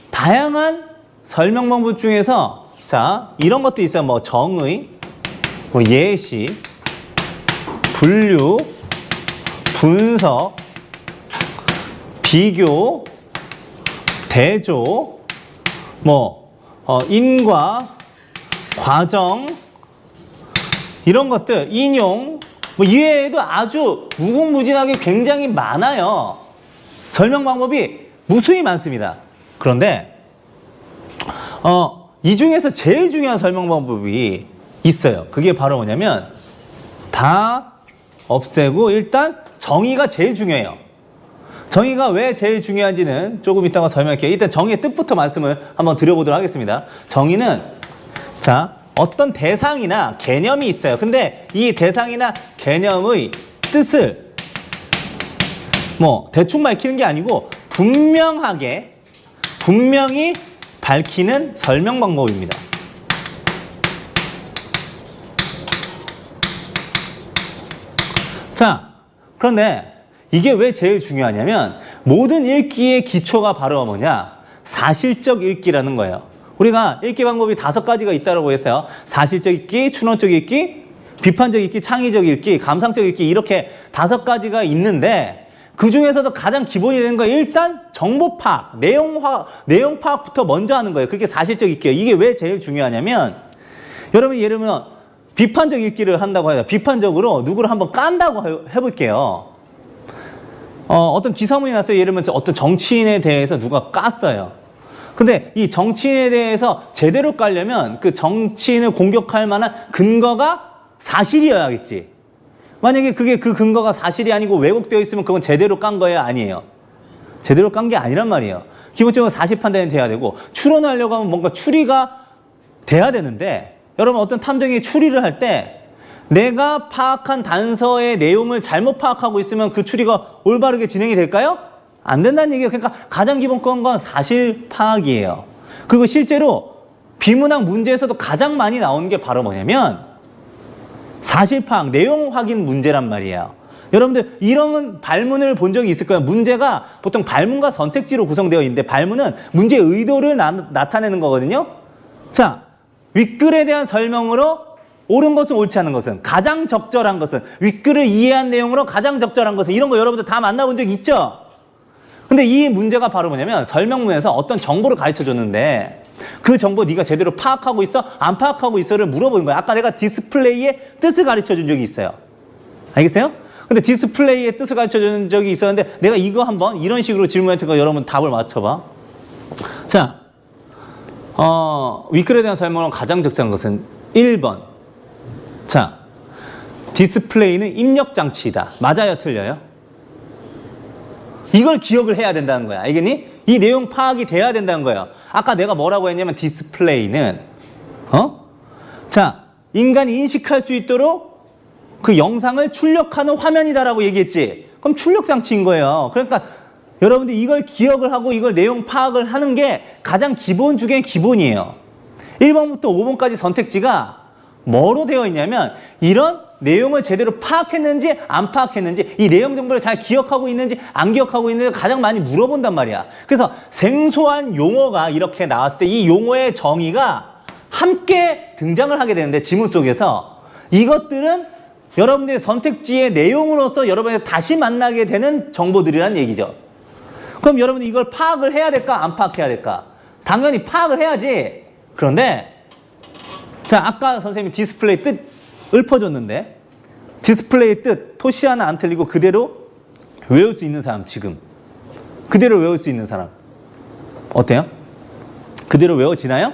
다양한 설명 방법 중에서 자, 이런 것도 있어요. 뭐 정의, 뭐 예시, 분류, 분석, 비교, 대조, 뭐 인과, 과정, 이런 것들, 인용, 뭐 이외에도 아주 무궁무진하게 굉장히 많아요. 설명 방법이 무수히 많습니다. 그런데 이 중에서 제일 중요한 설명 방법이 있어요. 그게 바로 뭐냐면 다 없애고 일단 정의가 제일 중요해요. 정의가 왜 제일 중요한지는 조금 이따가 설명할게요. 일단 정의의 뜻부터 말씀을 한번 드려보도록 하겠습니다. 정의는 자, 어떤 대상이나 개념이 있어요. 근데 이 대상이나 개념의 뜻을 뭐 대충 밝히는 게 아니고 분명히 밝히는 설명 방법입니다. 자, 그런데 이게 왜 제일 중요하냐면 모든 읽기의 기초가 바로 뭐냐? 사실적 읽기라는 거예요. 우리가 읽기 방법이 5가지가 있다고 했어요. 사실적 읽기, 추론적 읽기, 비판적 읽기, 창의적 읽기, 감상적 읽기 이렇게 5가지가 있는데 그 중에서도 가장 기본이 되는 건 일단 정보 파악, 내용 파악부터 먼저 하는 거예요. 그게 사실적 읽기예요. 이게 왜 제일 중요하냐면 여러분 예를 들면 비판적 읽기를 한다고 해요. 비판적으로 누구를 한번 깐다고 해볼게요. 어떤 기사문이 났어요. 예를 들면 어떤 정치인에 대해서 누가 깠어요. 근데 이 정치인에 대해서 제대로 깔려면 그 정치인을 공격할 만한 근거가 사실이어야겠지. 만약에 그게 그 근거가 사실이 아니고 왜곡되어 있으면 그건 제대로 깐 거예요? 아니에요. 제대로 깐 게 아니란 말이에요. 기본적으로 사실 판단이 돼야 되고 추론하려고 하면 뭔가 추리가 돼야 되는데 여러분 어떤 탐정이 추리를 할 때 내가 파악한 단서의 내용을 잘못 파악하고 있으면 그 추리가 올바르게 진행이 될까요? 안 된다는 얘기예요. 그러니까 가장 기본 건 사실 파악이에요. 그리고 실제로 비문학 문제에서도 가장 많이 나오는 게 바로 뭐냐면 사실 파악, 내용 확인 문제란 말이에요. 여러분들 이런 발문을 본 적이 있을 거예요. 문제가 보통 발문과 선택지로 구성되어 있는데 발문은 문제의 의도를 나타내는 거거든요. 자, 윗글에 대한 설명으로 옳은 것은 옳지 않은 것은 가장 적절한 것은 윗글을 이해한 내용으로 가장 적절한 것은 이런 거 여러분들 다 만나본 적 있죠? 근데 이 문제가 바로 뭐냐면 설명문에서 어떤 정보를 가르쳐 줬는데 그 정보 네가 제대로 파악하고 있어? 안 파악하고 있어를 물어보는 거야. 아까 내가 디스플레이의 뜻을 가르쳐 준 적이 있어요. 알겠어요? 근데 디스플레이의 뜻을 가르쳐 준 적이 있었는데 내가 이거 한번 이런 식으로 질문할 테니까 여러분 답을 맞춰봐. 자, 윗글에 대한 설명은 가장 적절한 것은 1번. 자, 디스플레이는 입력 장치이다. 맞아요? 틀려요? 이걸 기억을 해야 된다는 거야. 알겠니? 이 내용 파악이 돼야 된다는 거예요. 아까 내가 뭐라고 했냐면 디스플레이는 자, 인간이 인식할 수 있도록 그 영상을 출력하는 화면이다라고 얘기했지. 그럼 출력 장치인 거예요. 그러니까 여러분들 이걸 기억을 하고 이걸 내용 파악을 하는 게 가장 기본 중에 기본이에요. 1번부터 5번까지 선택지가 뭐로 되어 있냐면 이런 내용을 제대로 파악했는지 안 파악했는지 이 내용 정보를 잘 기억하고 있는지 안 기억하고 있는지 가장 많이 물어본단 말이야. 그래서 생소한 용어가 이렇게 나왔을 때 이 용어의 정의가 함께 등장을 하게 되는데 지문 속에서 이것들은 여러분들의 선택지의 내용으로서 여러분이 다시 만나게 되는 정보들이란 얘기죠. 그럼 여러분이 이걸 파악을 해야 될까 안 파악해야 될까? 당연히 파악을 해야지. 그런데 자, 아까 선생님이 디스플레이 뜻 읊어줬는데 디스플레이 뜻 토시 하나 안 틀리고 그대로 외울 수 있는 사람 지금 그대로 외울 수 있는 사람 어때요? 그대로 외워지나요?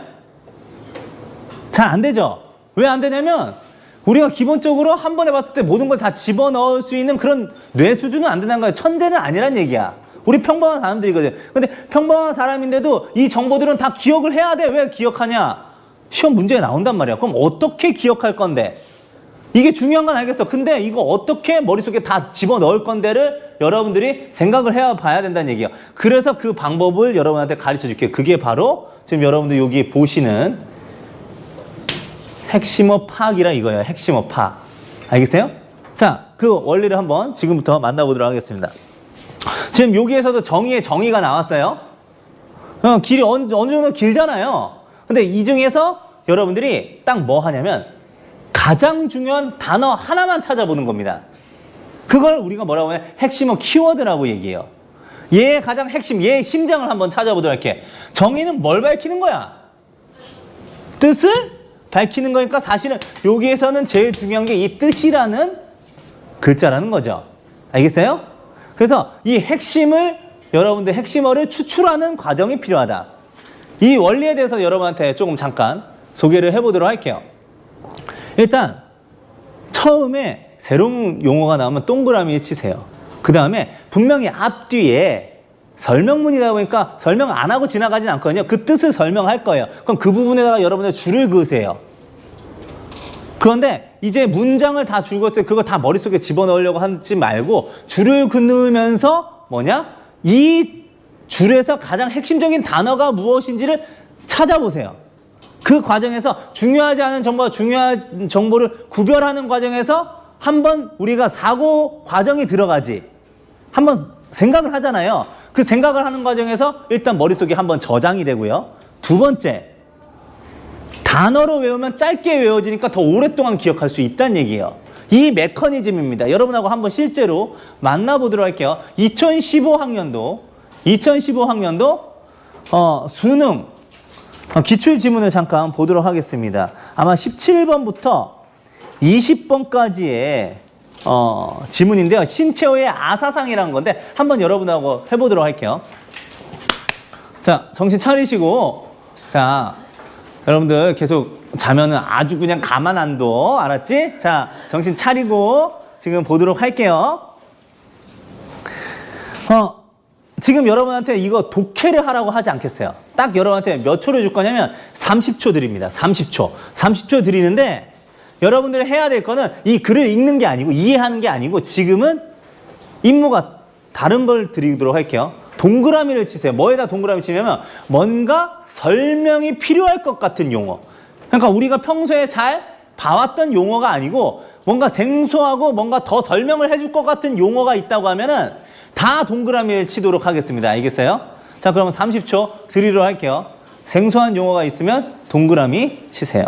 잘 안 되죠? 왜 안 되냐면 우리가 기본적으로 한 번에 봤을 때 모든 걸 다 집어넣을 수 있는 그런 뇌 수준은 안 된다는 거야. 천재는 아니란 얘기야. 우리 평범한 사람들이거든. 근데 평범한 사람인데도 이 정보들은 다 기억을 해야 돼. 왜 기억하냐? 시험 문제에 나온단 말이야. 그럼 어떻게 기억할 건데? 이게 중요한 건 알겠어. 근데 이거 어떻게 머릿속에 다 집어넣을 건데를 여러분들이 생각을 해야 봐야 된다는 얘기예요. 그래서 그 방법을 여러분한테 가르쳐 줄게요. 그게 바로 지금 여러분들 여기 보시는 핵심어 파악이라 이거예요. 핵심어 파악. 알겠어요? 자, 그 원리를 한번 지금부터 만나보도록 하겠습니다. 지금 여기에서도 정의의 정의가 나왔어요. 길이 어느 정도 길잖아요. 근데 이 중에서 여러분들이 딱 뭐 하냐면 가장 중요한 단어 하나만 찾아보는 겁니다. 그걸 우리가 뭐라고 하냐? 핵심어 키워드라고 얘기해요. 얘의 가장 핵심, 얘의 심장을 한번 찾아보도록 할게. 정의는 뭘 밝히는 거야? 뜻을 밝히는 거니까 사실은 여기에서는 제일 중요한 게 이 뜻이라는 글자라는 거죠. 알겠어요? 그래서 이 핵심을 여러분들 핵심어를 추출하는 과정이 필요하다. 이 원리에 대해서 여러분한테 조금 잠깐 소개를 해보도록 할게요. 일단 처음에 새로운 용어가 나오면 동그라미 치세요. 그 다음에 분명히 앞뒤에 설명문이다 보니까 설명 안 하고 지나가진 않거든요. 그 뜻을 설명할 거예요. 그럼 그 부분에다가 여러분들 줄을 그으세요. 그런데 이제 문장을 다 줄 것을 그거 다 머릿속에 집어넣으려고 하지 말고 줄을 그으면서 뭐냐? 이 줄에서 가장 핵심적인 단어가 무엇인지를 찾아보세요. 그 과정에서 중요하지 않은 정보와 중요한 정보를 구별하는 과정에서 한번 우리가 사고 과정이 들어가지. 한번 생각을 하잖아요. 그 생각을 하는 과정에서 일단 머릿속에 한번 저장이 되고요. 두 번째, 단어로 외우면 짧게 외워지니까 더 오랫동안 기억할 수 있다는 얘기예요. 이 메커니즘입니다. 여러분하고 한번 실제로 만나보도록 할게요. 2015학년도 수능 기출지문을 잠깐 보도록 하겠습니다. 아마 17번부터 20번까지의 지문인데요. 신채호의 아사상이라는 건데 한번 여러분하고 해보도록 할게요. 자, 정신 차리시고, 자, 여러분들 계속 자면은 아주 그냥 가만 안 둬. 알았지? 자, 정신 차리고 지금 보도록 할게요. 지금 여러분한테 이거 독해를 하라고 하지 않겠어요. 딱 여러분한테 몇 초를 줄 거냐면 30초 드립니다. 30초 드리는데 여러분들이 해야 될 거는 이 글을 읽는 게 아니고 이해하는 게 아니고 지금은 임무가 다른 걸 드리도록 할게요. 동그라미를 치세요. 뭐에다 동그라미 치냐면 뭔가 설명이 필요할 것 같은 용어. 그러니까 우리가 평소에 잘 봐왔던 용어가 아니고 뭔가 생소하고 뭔가 더 설명을 해줄 것 같은 용어가 있다고 하면은 다 동그라미를 치도록 하겠습니다. 알겠어요? 자, 그러면 30초 드리도록 할게요. 생소한 용어가 있으면 동그라미 치세요.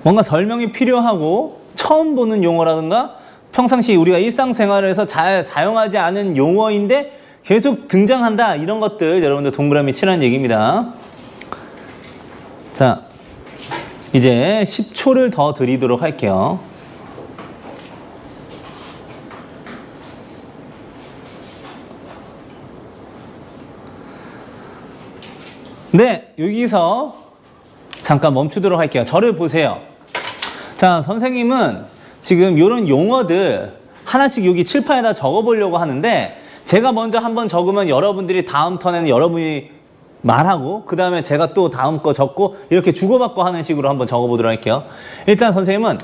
뭔가 설명이 필요하고 처음 보는 용어라든가 평상시 우리가 일상생활에서 잘 사용하지 않은 용어인데 계속 등장한다. 이런 것들 여러분들 동그라미 치라는 얘기입니다. 자, 이제 10초를 더 드리도록 할게요. 네, 여기서 잠깐 멈추도록 할게요. 저를 보세요. 자, 선생님은 지금 이런 용어들 하나씩 여기 칠판에다 적어보려고 하는데 제가 먼저 한번 적으면 여러분들이 다음 턴에는 여러분이 말하고 그 다음에 제가 또 다음 거 적고 이렇게 주고받고 하는 식으로 한번 적어보도록 할게요. 일단 선생님은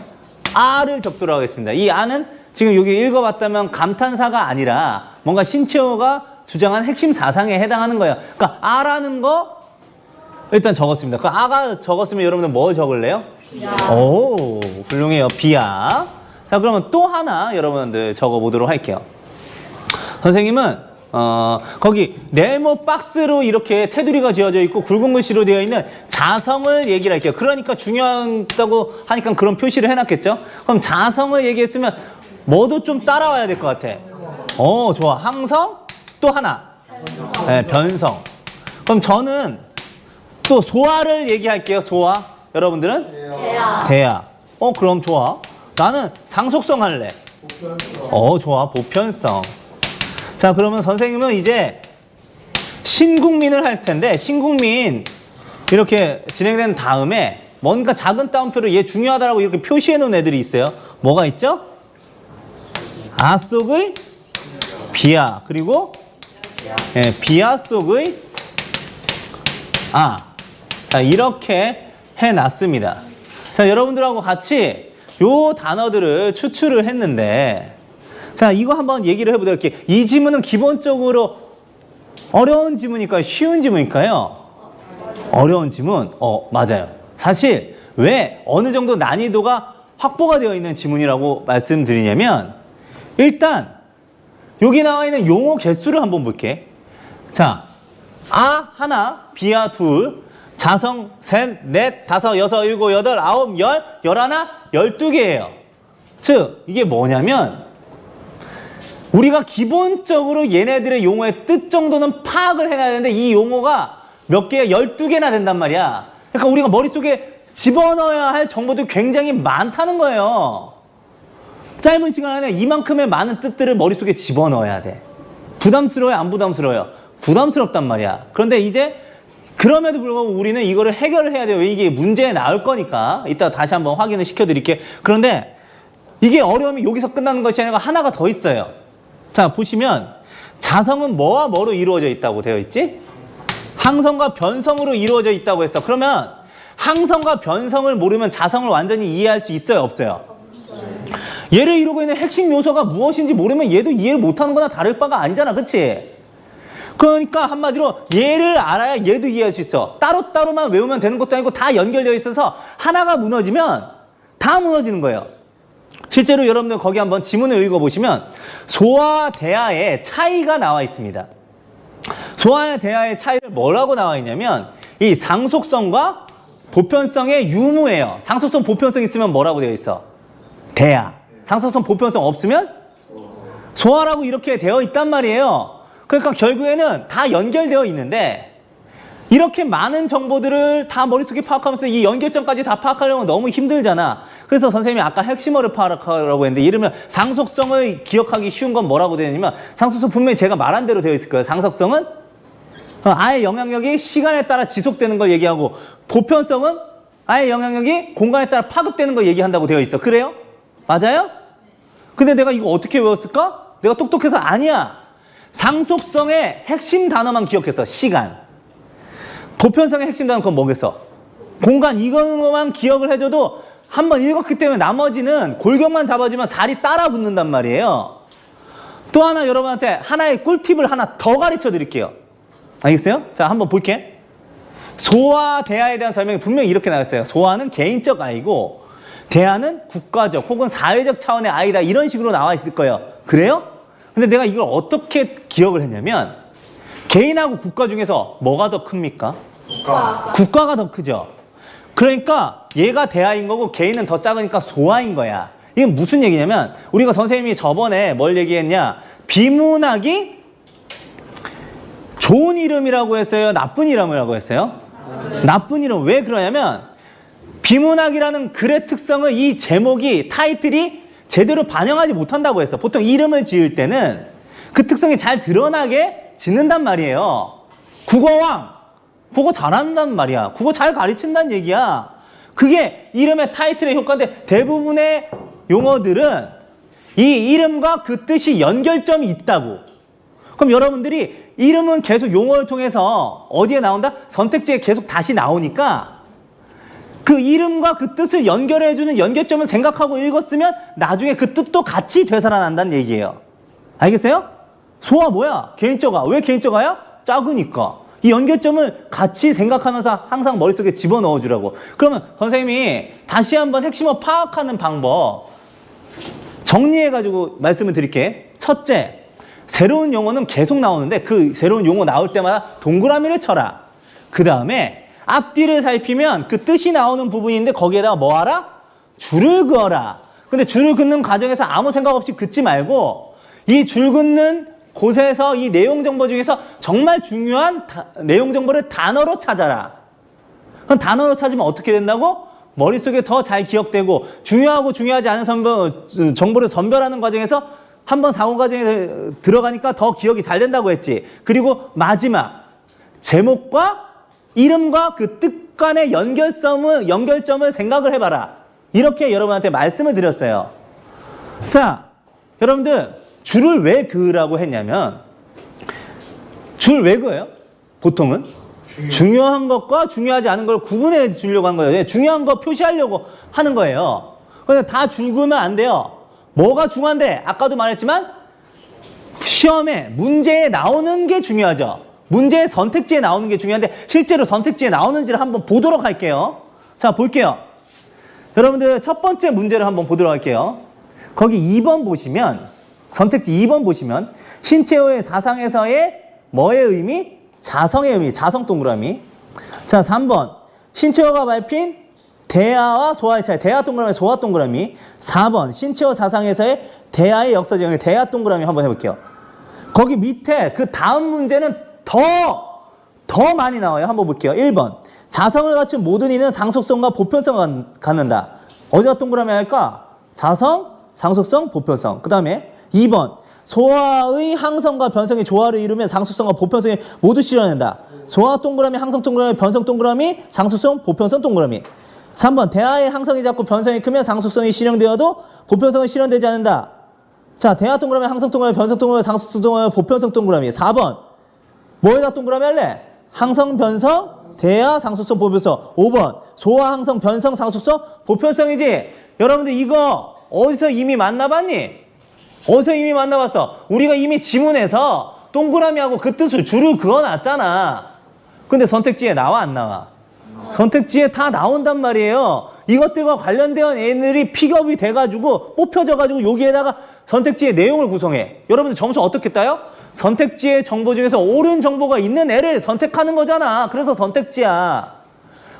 아를 적도록 하겠습니다. 이 아는 지금 여기 읽어봤다면 감탄사가 아니라 뭔가 신채호가 주장한 핵심 사상에 해당하는 거예요. 그러니까 아라는 거 일단 적었습니다. 그 아가 적었으면 여러분들 뭐 적을래요? 비야. 오, 훌륭해요. 비야. 자, 그러면 또 하나 여러분들 적어보도록 할게요. 선생님은 거기 네모 박스로 이렇게 테두리가 지어져 있고 굵은 글씨로 되어 있는 자성을 얘기를 할게요. 그러니까 중요하다고 하니까 그런 표시를 해놨겠죠? 그럼 자성을 얘기했으면 뭐도 좀 따라와야 될 것 같아. 오, 좋아. 항성 또 하나. 네, 변성. 그럼 저는 또 소화를 얘기할게요. 소화. 여러분들은? 대야. 그럼 좋아. 나는 상속성 할래. 좋아. 보편성. 자, 그러면 선생님은 이제 신국민을 할 텐데 신국민 이렇게 진행된 다음에 뭔가 작은 따옴표로 얘 중요하다라고 이렇게 표시해 놓은 애들이 있어요. 뭐가 있죠? 아 속의 비아, 그리고 예, 비아 속의 아. 자, 이렇게 해놨습니다. 자, 여러분들하고 같이 요 단어들을 추출을 했는데, 자, 이거 한번 얘기를 해보도록 할게요. 이 지문은 기본적으로 어려운 지문일까요? 쉬운 지문일까요? 어려운 지문? 맞아요. 사실 왜 어느 정도 난이도가 확보가 되어 있는 지문이라고 말씀드리냐면, 일단 여기 나와 있는 용어 개수를 한번 볼게. 자, 아 하나, 비아 둘, 자성 셋, 넷, 다섯, 여섯, 일곱, 여덟, 아홉, 열, 열하나, 12개예요. 즉 이게 뭐냐면 우리가 기본적으로 얘네들의 용어의 뜻 정도는 파악을 해놔야 되는데 이 용어가 몇 개야? 12개나 된단 말이야. 그러니까 우리가 머릿속에 집어넣어야 할 정보들이 굉장히 많다는 거예요. 짧은 시간 안에 이만큼의 많은 뜻들을 머릿속에 집어넣어야 돼. 부담스러워요? 안 부담스러워요? 부담스럽단 말이야. 그런데 이제 그럼에도 불구하고 우리는 이거를 해결을 해야 돼요. 왜 이게 문제에 나올 거니까. 이따 다시 한번 확인을 시켜드릴게요. 그런데 이게 어려움이 여기서 끝나는 것이 아니라 하나가 더 있어요. 자, 보시면 자성은 뭐와 뭐로 이루어져 있다고 되어 있지? 항성과 변성으로 이루어져 있다고 했어. 그러면 항성과 변성을 모르면 자성을 완전히 이해할 수 있어요? 없어요? 얘를 이루고 있는 핵심 요소가 무엇인지 모르면 얘도 이해를 못하는 거나 다를 바가 아니잖아. 그치? 그러니까 한마디로 얘를 알아야 얘도 이해할 수 있어. 따로따로만 외우면 되는 것도 아니고 다 연결되어 있어서 하나가 무너지면 다 무너지는 거예요. 실제로 여러분들 거기 한번 지문을 읽어보시면 소와 대하의 차이가 나와 있습니다. 소와 대하의 차이를 뭐라고 나와 있냐면 이 상속성과 보편성의 유무예요. 상속성, 보편성 있으면 뭐라고 되어 있어? 대하. 상속성, 보편성 없으면 소하라고 이렇게 되어 있단 말이에요. 그러니까 결국에는 다 연결되어 있는데 이렇게 많은 정보들을 다 머릿속에 파악하면서 이 연결점까지 다 파악하려면 너무 힘들잖아. 그래서 선생님이 아까 핵심어를 파악하라고 했는데 이러면 상속성을 기억하기 쉬운 건 뭐라고 되냐면 상속성 분명히 제가 말한 대로 되어 있을 거예요. 상속성은 아예 영향력이 시간에 따라 지속되는 걸 얘기하고 보편성은 아예 영향력이 공간에 따라 파급되는 걸 얘기한다고 되어 있어. 그래요? 맞아요? 근데 내가 이거 어떻게 외웠을까? 내가 똑똑해서 아니야. 상속성의 핵심 단어만 기억했어. 시간. 보편성의 핵심 단어는 그건 뭐겠어? 공간. 이거만 기억을 해줘도 한번 읽었기 때문에 나머지는 골격만 잡아주면 살이 따라 붙는단 말이에요. 또 하나 여러분한테 하나의 꿀팁을 하나 더 가르쳐 드릴게요. 알겠어요? 자, 한번 볼게. 소와 대하에 대한 설명이 분명히 이렇게 나왔어요. 소하는 개인적 아이고 대하는 국가적 혹은 사회적 차원의 아이다. 이런 식으로 나와 있을 거예요. 그래요? 근데 내가 이걸 어떻게 기억을 했냐면 개인하고 국가 중에서 뭐가 더 큽니까? 국가가 더 크죠. 그러니까 얘가 대하인 거고 개인은 더 작으니까 소하인 거야. 이건 무슨 얘기냐면 우리가 선생님이 저번에 뭘 얘기했냐? 비문학이 좋은 이름이라고 했어요? 나쁜 이름이라고 했어요? 나쁜 이름. 왜 그러냐면 비문학이라는 글의 특성을 이 제목이 타이틀이 제대로 반영하지 못한다고 했어. 보통 이름을 지을 때는 그 특성이 잘 드러나게 짓는단 말이에요. 국어왕. 국어 잘한단 말이야. 국어 잘 가르친다는 얘기야. 그게 이름의 타이틀의 효과인데 대부분의 용어들은 이 이름과 그 뜻이 연결점이 있다고. 그럼 여러분들이 이름은 계속 용어를 통해서 어디에 나온다? 선택지에 계속 다시 나오니까 그 이름과 그 뜻을 연결해주는 연결점을 생각하고 읽었으면 나중에 그 뜻도 같이 되살아난다는 얘기예요. 알겠어요? 소아 뭐야? 개인적아. 왜 개인적아야? 작으니까. 이 연결점을 같이 생각하면서 항상 머릿속에 집어넣어주라고. 그러면 선생님이 다시 한번 핵심어 파악하는 방법 정리해가지고 말씀을 드릴게. 첫째, 새로운 용어는 계속 나오는데 그 새로운 용어 나올 때마다 동그라미를 쳐라. 그 다음에 앞뒤를 살피면 그 뜻이 나오는 부분인데 거기에다가 뭐 하라? 줄을 그어라. 근데 줄을 긋는 과정에서 아무 생각 없이 긋지 말고 이 줄 긋는 곳에서 이 내용 정보 중에서 정말 중요한 내용 정보를 단어로 찾아라. 그럼 단어로 찾으면 어떻게 된다고? 머릿속에 더 잘 기억되고 중요하고 중요하지 않은 정보를 선별하는 과정에서 한번 사고 과정에 들어가니까 더 기억이 잘 된다고 했지. 그리고 마지막 제목과 이름과 그 뜻 간의 연결점을 생각을 해봐라. 이렇게 여러분한테 말씀을 드렸어요. 자, 여러분들 줄을 왜 그으라고 했냐면 줄 왜 그어요? 보통은 중요한 것과 중요하지 않은 걸 구분해 주려고 한 거예요. 중요한 거 표시하려고 하는 거예요. 그런데 다 줄 그으면 안 돼요. 뭐가 중요한데? 아까도 말했지만 시험에 문제에 나오는 게 중요하죠. 문제의 선택지에 나오는 게 중요한데 실제로 선택지에 나오는지를 한번 보도록 할게요. 자, 볼게요. 여러분들 첫 번째 문제를 한번 보도록 할게요. 거기 2번 보시면 선택지 2번 보시면 신채호의 사상에서의 뭐의 의미? 자성의 의미, 자성 동그라미. 자, 3번 신채호가 밝힌 대하와 소하의 차이, 대하 동그라미, 소하 동그라미. 4번 신채호 사상에서의 대하의 역사적 의미, 대하 동그라미 한번 해볼게요. 거기 밑에 그 다음 문제는 더 많이 나와요. 한번 볼게요. 1번 자성을 갖춘 모든 이는 상속성과 보편성을 갖는다. 어디가 동그라미 할까? 자성, 상속성, 보편성. 그 다음에 2번 소화의 항성과 변성이 조화를 이루면 상속성과 보편성이 모두 실현된다. 소화 동그라미, 항성 동그라미, 변성 동그라미, 상속성, 보편성 동그라미. 3번 대하의 항성이 작고 변성이 크면 상속성이 실현되어도 보편성은 실현되지 않는다. 자, 대하 동그라미, 항성 동그라미, 변성 동그라미, 상속성 동그라미, 보편성 동그라미. 4번 뭐에다 동그라미 할래? 항성, 변성, 대하, 상속성, 보편성. 5번 소화, 항성, 변성, 상속성, 보편성이지. 여러분들 이거 어디서 이미 만나봤니? 어디서 이미 만나봤어? 우리가 이미 지문에서 동그라미하고 그 뜻을 줄을 그어놨잖아. 근데 선택지에 나와 안 나와? 선택지에 다 나온단 말이에요. 이것들과 관련된 애들이 픽업이 돼가지고 뽑혀져가지고 여기에다가 선택지의 내용을 구성해. 여러분들 점수 어떻게 따요? 선택지의 정보 중에서 옳은 정보가 있는 애를 선택하는 거잖아. 그래서 선택지야.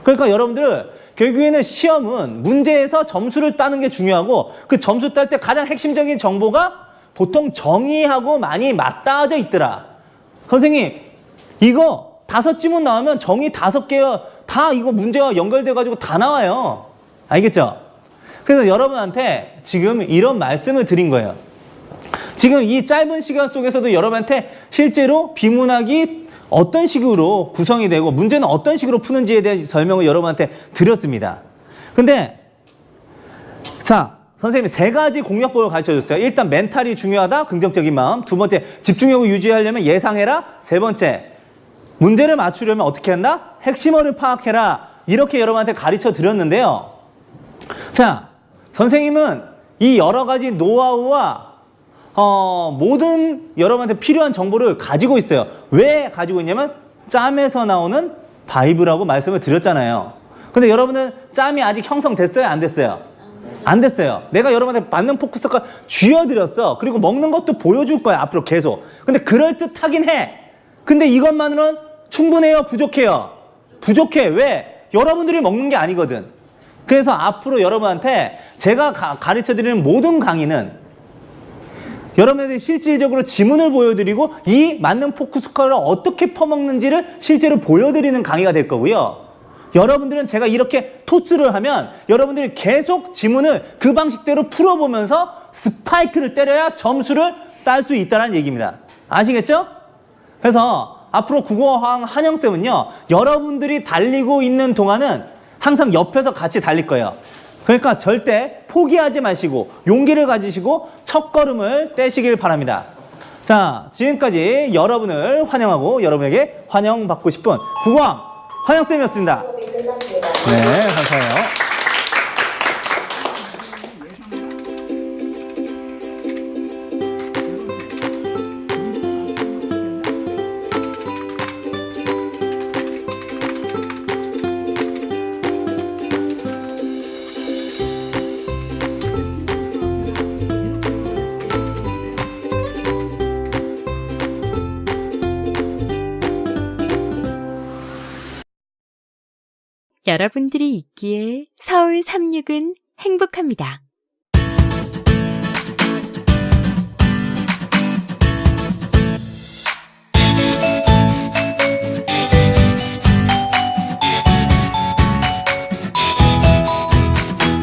그러니까 여러분들 결국에는 시험은 문제에서 점수를 따는 게 중요하고 그 점수 딸 때 가장 핵심적인 정보가 보통 정의하고 많이 맞닿아져 있더라. 선생님 이거 5지문 나오면 정의 5개요. 다 이거 문제와 연결돼가지고 다 나와요. 알겠죠? 그래서 여러분한테 지금 이런 말씀을 드린 거예요. 지금 이 짧은 시간 속에서도 여러분한테 실제로 비문학이 어떤 식으로 구성이 되고 문제는 어떤 식으로 푸는지에 대한 설명을 여러분한테 드렸습니다. 근데 자, 선생님이 3가지 공략법을 가르쳐줬어요. 일단 멘탈이 중요하다, 긍정적인 마음. 2번째, 집중력을 유지하려면 예상해라. 3번째, 문제를 맞추려면 어떻게 한다? 핵심어를 파악해라. 이렇게 여러분한테 가르쳐 드렸는데요. 자, 선생님은 이 여러 가지 노하우와 모든 여러분한테 필요한 정보를 가지고 있어요. 왜 가지고 있냐면 짬에서 나오는 바이브라고 말씀을 드렸잖아요. 근데 여러분은 짬이 아직 형성됐어요? 안 됐어요? 안 됐어요. 내가 여러분한테 맞는 포커스가 쥐어드렸어. 그리고 먹는 것도 보여줄 거야. 앞으로 계속. 근데 그럴듯하긴 해. 근데 이것만으로는 충분해요? 부족해요? 부족해. 왜? 여러분들이 먹는 게 아니거든. 그래서 앞으로 여러분한테 제가 가르쳐드리는 모든 강의는 여러분들이 실질적으로 지문을 보여드리고 이 맞는 포커스컬을 어떻게 퍼먹는지를 실제로 보여드리는 강의가 될 거고요. 여러분들은 제가 이렇게 토스를 하면 여러분들이 계속 지문을 그 방식대로 풀어보면서 스파이크를 때려야 점수를 딸 수 있다는 얘기입니다. 아시겠죠? 그래서 앞으로 국어왕 한영쌤은요, 여러분들이 달리고 있는 동안은 항상 옆에서 같이 달릴 거예요. 그러니까 절대 포기하지 마시고 용기를 가지시고 첫걸음을 떼시길 바랍니다. 자, 지금까지 여러분을 환영하고 여러분에게 환영받고 싶은 국어왕 한영쌤이었습니다. 네, 감사해요. 여러분들이 있기에 서울 36은 행복합니다.